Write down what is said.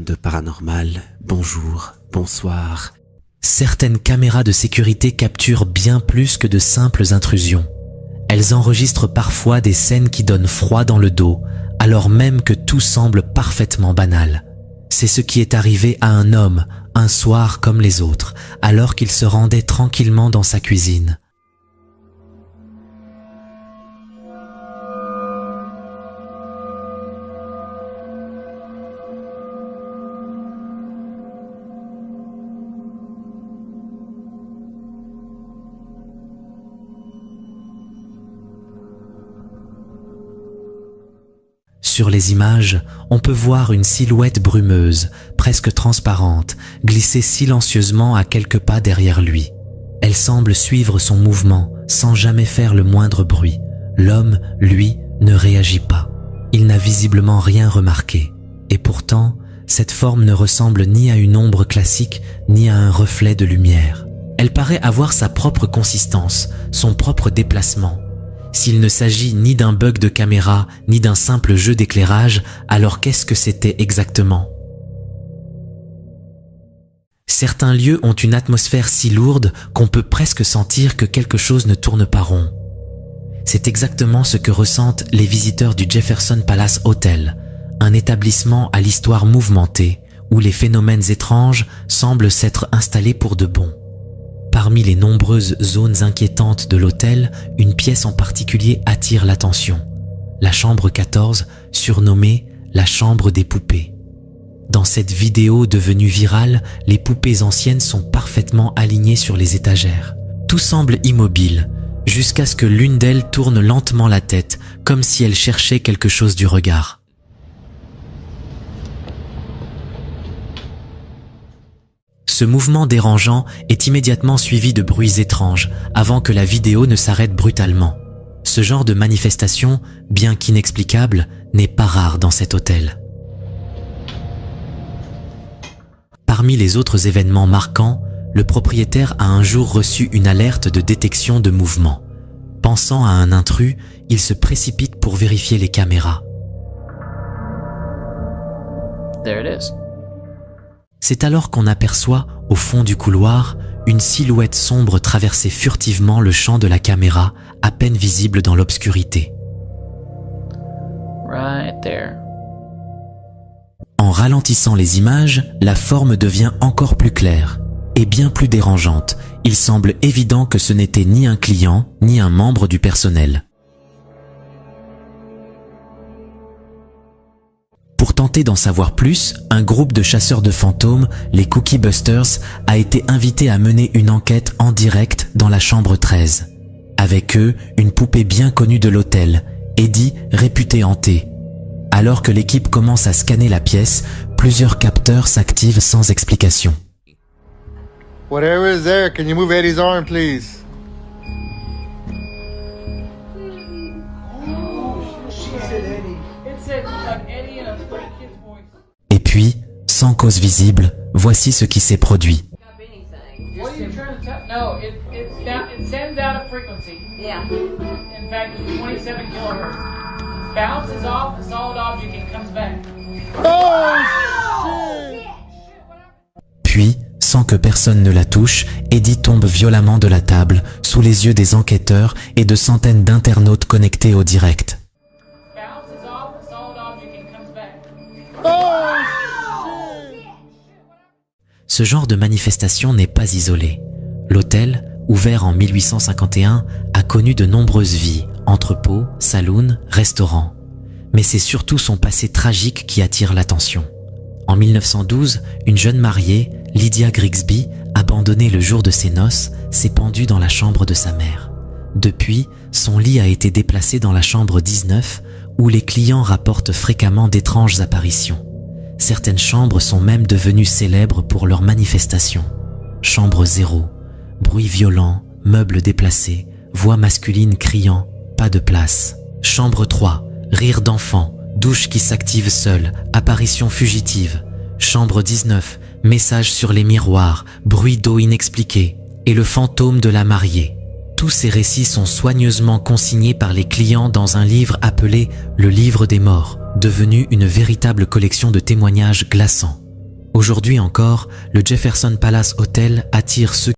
de Paranormal, bonjour, bonsoir. Certaines caméras de sécurité capturent bien plus que de simples intrusions. Elles enregistrent parfois des scènes qui donnent froid dans le dos, alors même que tout semble parfaitement banal. C'est ce qui est arrivé à un homme, un soir comme les autres, alors qu'il se rendait tranquillement dans sa cuisine. Sur les images, on peut voir une silhouette brumeuse, presque transparente, glisser silencieusement à quelques pas derrière lui. Elle semble suivre son mouvement, sans jamais faire le moindre bruit. L'homme, lui, ne réagit pas. Il n'a visiblement rien remarqué. Et pourtant, cette forme ne ressemble ni à une ombre classique, ni à un reflet de lumière. Elle paraît avoir sa propre consistance, son propre déplacement. S'il ne s'agit ni d'un bug de caméra, ni d'un simple jeu d'éclairage, alors qu'est-ce que c'était exactement? Certains lieux ont une atmosphère si lourde qu'on peut presque sentir que quelque chose ne tourne pas rond. C'est exactement ce que ressentent les visiteurs du Jefferson Palace Hotel, un établissement à l'histoire mouvementée, où les phénomènes étranges semblent s'être installés pour de bon. Parmi les nombreuses zones inquiétantes de l'hôtel, une pièce en particulier attire l'attention. La chambre 14, surnommée la chambre des poupées. Dans cette vidéo devenue virale, les poupées anciennes sont parfaitement alignées sur les étagères. Tout semble immobile, jusqu'à ce que l'une d'elles tourne lentement la tête, comme si elle cherchait quelque chose du regard. Ce mouvement dérangeant est immédiatement suivi de bruits étranges avant que la vidéo ne s'arrête brutalement. Ce genre de manifestation, bien qu'inexplicable, n'est pas rare dans cet hôtel. Parmi les autres événements marquants, le propriétaire a un jour reçu une alerte de détection de mouvement. Pensant à un intrus, il se précipite pour vérifier les caméras. There it is. C'est alors qu'on aperçoit, au fond du couloir, une silhouette sombre traverser furtivement le champ de la caméra, à peine visible dans l'obscurité. Right there. En ralentissant les images, la forme devient encore plus claire et bien plus dérangeante. Il semble évident que ce n'était ni un client, ni un membre du personnel. Pour tenter d'en savoir plus, un groupe de chasseurs de fantômes, les Cookie Busters, a été invité à mener une enquête en direct dans la chambre 13. Avec eux, une poupée bien connue de l'hôtel, Eddie, réputée hantée. Alors que l'équipe commence à scanner la pièce, plusieurs capteurs s'activent sans explication. Whatever is there, can you move Eddie's arm, please? Et puis, sans cause visible, voici ce qui s'est produit. Puis, sans que personne ne la touche, Eddie tombe violemment de la table, sous les yeux des enquêteurs et de centaines d'internautes connectés au direct. Ce genre de manifestation n'est pas isolé. L'hôtel, ouvert en 1851, a connu de nombreuses vies, entrepôts, saloons, restaurants. Mais c'est surtout son passé tragique qui attire l'attention. En 1912, une jeune mariée, Lydia Grigsby, abandonnée le jour de ses noces, s'est pendue dans la chambre de sa mère. Depuis, son lit a été déplacé dans la chambre 19, où les clients rapportent fréquemment d'étranges apparitions. Certaines chambres sont même devenues célèbres pour leurs manifestations. Chambre 0, bruit violent, meubles déplacés, voix masculine criant, pas de place. Chambre 3, rire d'enfant, douche qui s'active seule, apparition fugitive. Chambre 19, message sur les miroirs, bruit d'eau inexpliqué, et le fantôme de la mariée. Tous ces récits sont soigneusement consignés par les clients dans un livre appelé « Le livre des morts », devenu une véritable collection de témoignages glaçants. Aujourd'hui encore, le Jefferson Palace Hotel attire ceux